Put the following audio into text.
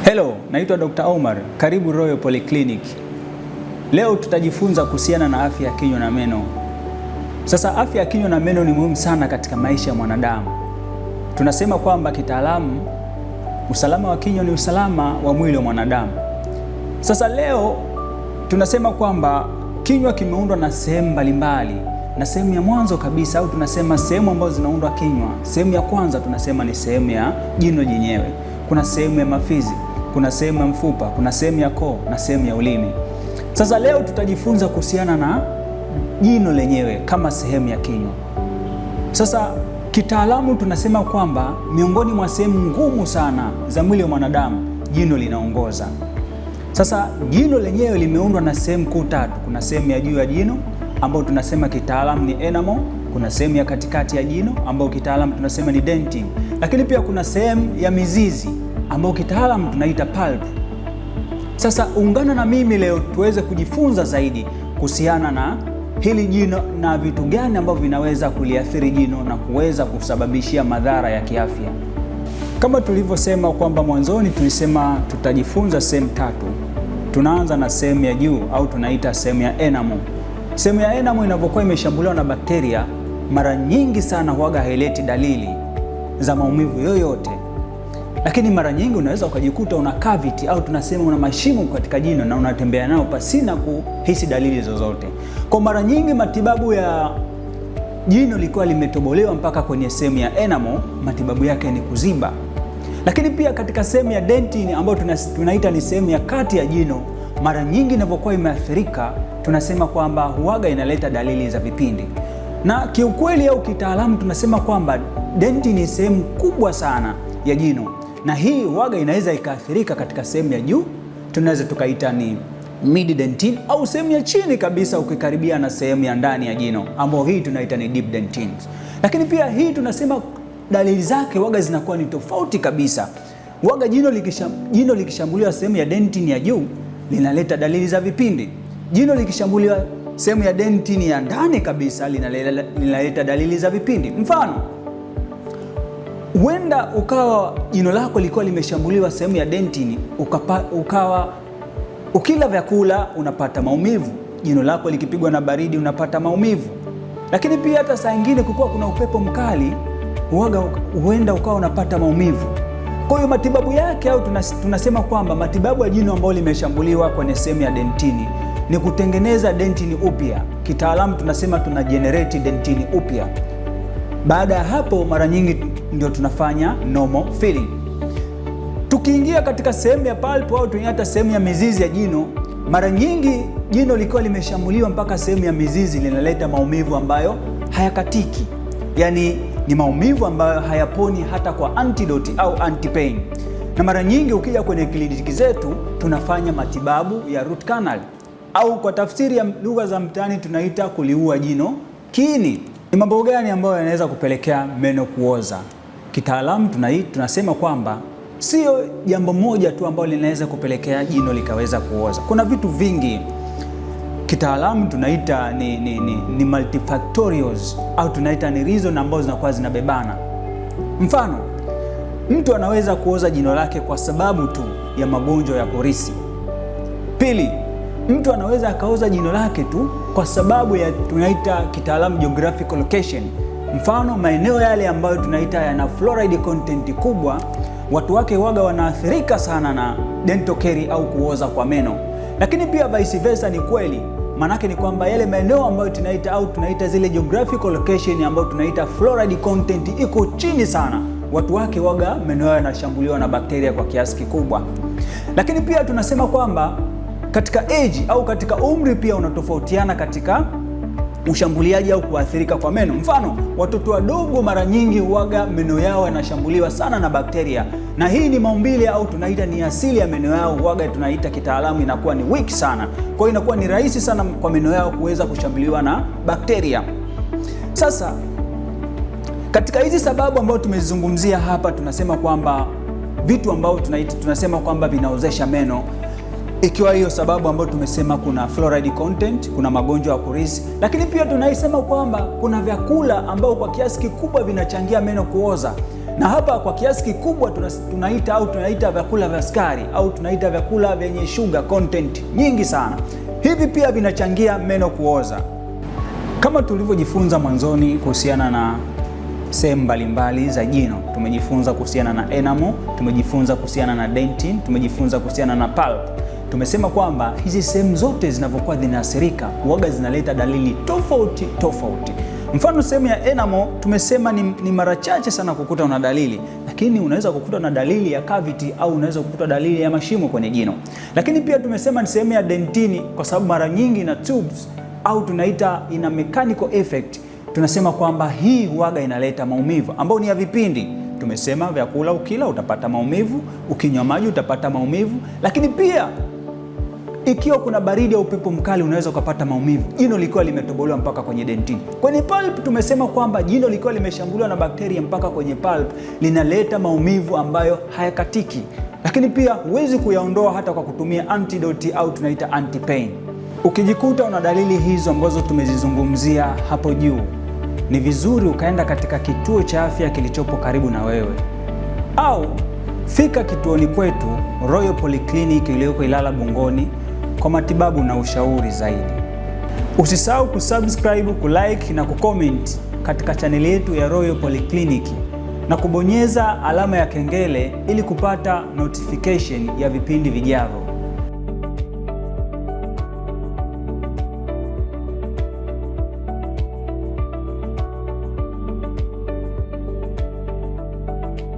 Hello, naitwa Dr. Omar. Karibu Royal Polyclinic. Leo tutajifunza kuhusiana na afya ya kinywa na meno. Sasa afya ya kinywa na meno ni muhimu sana katika maisha ya mwanadamu. Tunasema kwamba kitaalamu usalama wa kinywa ni usalama wa mwili wa mwanadamu. Sasa leo tunasema kwamba kinywa kimeundwa na sehemu mbalimbali, na sehemu ya mwanzo kabisa au tunasema sehemu ambazo zinaundwa kinywa, sehemu ya kwanza tunasema ni sehemu ya jino jenyewe. Kuna sehemu ya mafizi, kuna sehemu ya mfupa, kuna sehemu ya koo na sehemu ya ulimi. Sasa leo tutajifunza kuhusiana na jino lenyewe kama sehemu ya kinywa. Sasa kitaalamu tunasema kwamba miongoni mwa sehemu ngumu sana za mwili wa mwanadamu, jino linaongoza. Sasa jino lenyewe limeundwa na sehemu kuu tatu. Kuna sehemu ya juu ya jino ambayo tunasema kitaalamu ni enamel, kuna sehemu ya katikati ya jino ambayo kitaalamu tunasema ni dentin, lakini pia kuna sehemu ya mizizi ambayo kitaalamu tunaita pulp. Sasa ungana na mimi leo tuweze kujifunza zaidi kuhusiana na hili jino na vitu gani ambavyo vinaweza kuliathiri jino na kuweza kusababishia madhara ya kiafya. Kama tulivyosema kwamba mwanzoni tulisema tutajifunza sehemu tatu. Tunaanza na sehemu ya juu au tunaita sehemu ya enamel. Sehemu ya enamel inapokuwa imeshambuliwa na bakteria, mara nyingi sana huaga haileti dalili za maumivu yoyote. Lakini mara nyingi unaweza ukajikuta una cavity au tunasema una mashimo katika jino na unatembea nao pasina kuhisi dalili zozote. Kwa mara nyingi matibabu ya jino likiwa limetobolewa mpaka kwenye sehemu ya enamel, matibabu yake ni kuziba. Lakini pia katika sehemu ya dentin ambayo tunaita ni sehemu ya kati ya jino, mara nyingi inapokuwa imeathirika, tunasema kwamba huaga inaleta dalili za vipindi. Na kiukweli au kitaalamu tunasema kwamba dentin ni sehemu kubwa sana ya jino, na hii huaga inaweza ikaathirika katika sehemu ya juu, tunaweza tukaita ni mid dentin, au sehemu ya chini kabisa ukikaribia na sehemu ya ndani ya jino ambayo hii tunaita ni deep dentin. Lakini pia hii tunasema dalili zake huaga zinakuwa ni tofauti kabisa. Huaga jino likishambuliwa sehemu ya dentin ya juu linaleta dalili za vipindi. Jino likishambuliwa sehemu ya dentin ya ndani kabisa linaleta dalili za vipindi. Mfano, huenda ukawa jino lako lilikuwa limeshambuliwa sehemu ya dentin, ukawa ukila vyakula unapata maumivu, jino lako likipigwa na baridi unapata maumivu. Lakini pia hata saa nyingine kukiwa kuna upepo mkali, huenda ukawa unapata maumivu. Kwa hiyo matibabu yake au tunasema kwamba matibabu ya jino ambalo limeshambuliwa kwenye sehemu ya dentini ni kutengeneza dentini upya. Kitaalamu tunasema tuna generate dentini upya. Baada ya hapo mara nyingi ndio tunafanya normal filling. Tukiingia katika sehemu ya pulp au hata sehemu ya mizizi ya jino, mara nyingi jino likiwa limeshambuliwa mpaka sehemu ya mizizi linaleta maumivu ambayo hayakatiki. Yaani ni maumivu ambayo hayaponi hata kwa antidote au anti-pain. Na mara nyingi ukija kwenye kliniki zetu tunafanya matibabu ya root canal au kwa tafsiri ya lugha za mtaani tunaita kuliua jino kiini. Ni mambo gani ambayo yanaweza kupelekea meno kuoza? Kitaalamu tunasema kwamba sio jambo moja tu ambalo linaweza kupelekea jino likaweza kuoza. Kuna vitu vingi. Kitaalamu tunaita ni multifactorials au tunaita ni reason ambazo zinakuwa zinabebana. Mfano, mtu anaweza kuoza jino lake kwa sababu tu ya magonjwa ya kurithi. Pili, mtu anaweza akaoza jino lake tu kwa sababu ya tunaita kitaalamu geographical location. Mfano, maeneo yale ambayo tunaita yana fluoride content kubwa, watu wake huaga wanaathirika sana na dental caries au kuoza kwa meno. Lakini pia vice versa ni kweli. Manake ni kwamba yale maeneo ambayo tunaita zile geographical location ambayo tunaita fluoride content iko chini sana, watu wake huaga meno yao yanashambuliwa na bakteria kwa kiasi kikubwa. Lakini pia tunasema kwamba katika age au katika umri pia unatofautiana katika ushambuliaji au kuathirika kwa meno. Mfano, watoto wadogo mara nyingi huaga meno yao yanashambuliwa sana na bakteria, na hii ni maumbile au tunaita ni asili ya meno yao, huaga tunaita kitaalamu inakuwa ni weak sana. Kwa hiyo inakuwa ni rahisi sana kwa meno yao kuweza kushambuliwa na bakteria. Sasa katika hizi sababu ambazo tumezizungumzia hapa, tunasema kwamba vitu ambavyo tunasema kwamba vinaozesha meno, ikiwa hiyo sababu ambayo tumesema kuna fluoride content, kuna magonjwa ya kurithi, lakini pia tunaisema kwamba kuna vyakula ambao kwa kiasi kikubwa vinachangia meno kuoza. Na hapa kwa kiasi kikubwa tunaita vyakula vya sukari au tunaita vyakula vyenye sugar content nyingi sana. Hivi pia vinachangia meno kuoza. Kama tulivyojifunza mwanzoni kuhusiana na sehemu mbalimbali za jino, tumejifunza kuhusiana na enamel, tumejifunza kuhusiana na dentin, tumejifunza kuhusiana na pulp. Tumesema kwamba hizi sehemu zote zinavyokuwa zinaathirika huaga zinaleta dalili tofauti tofauti. Mfano sehemu ya enamel tumesema ni mara chache sana kukuta una dalili, lakini unaweza kukuta na dalili ya cavity au unaweza kukuta dalili ya mashimo kwenye jino. Lakini pia tumesema ni sehemu ya dentini kwa sababu mara nyingi ina tubes au tunaita ina mechanical effect. Tunasema kwamba hii huaga inaleta maumivu ambao ni ya vipindi. Tumesema vyakula ukila utapata maumivu, ukinywa maji utapata maumivu, lakini pia ikiwa kuna baridi au upepo mkali unaweza ukapata maumivu, jino likiwa limetobolewa mpaka kwenye dentini. Kwenye pulp tumesema kwamba jino likiwa limeshambuliwa na bakteria mpaka kwenye pulp linaleta maumivu ambayo hayakatiki, lakini pia huwezi kuyaondoa hata kwa kutumia antidote au tunaita anti-pain. Ukijikuta una dalili hizo ambazo tumezizungumzia hapo juu, ni vizuri ukaenda katika kituo cha afya kilichopo karibu na wewe, au fika kituoni kwetu Royal Polyclinic iliyoko Ilala Bungoni kwa matibabu na ushauri zaidi. Usisahau kusubscribe, kulike na kucomment katika chaneli yetu ya Royal Polyclinic na kubonyeza alama ya kengele ili kupata notification ya vipindi vijavyo.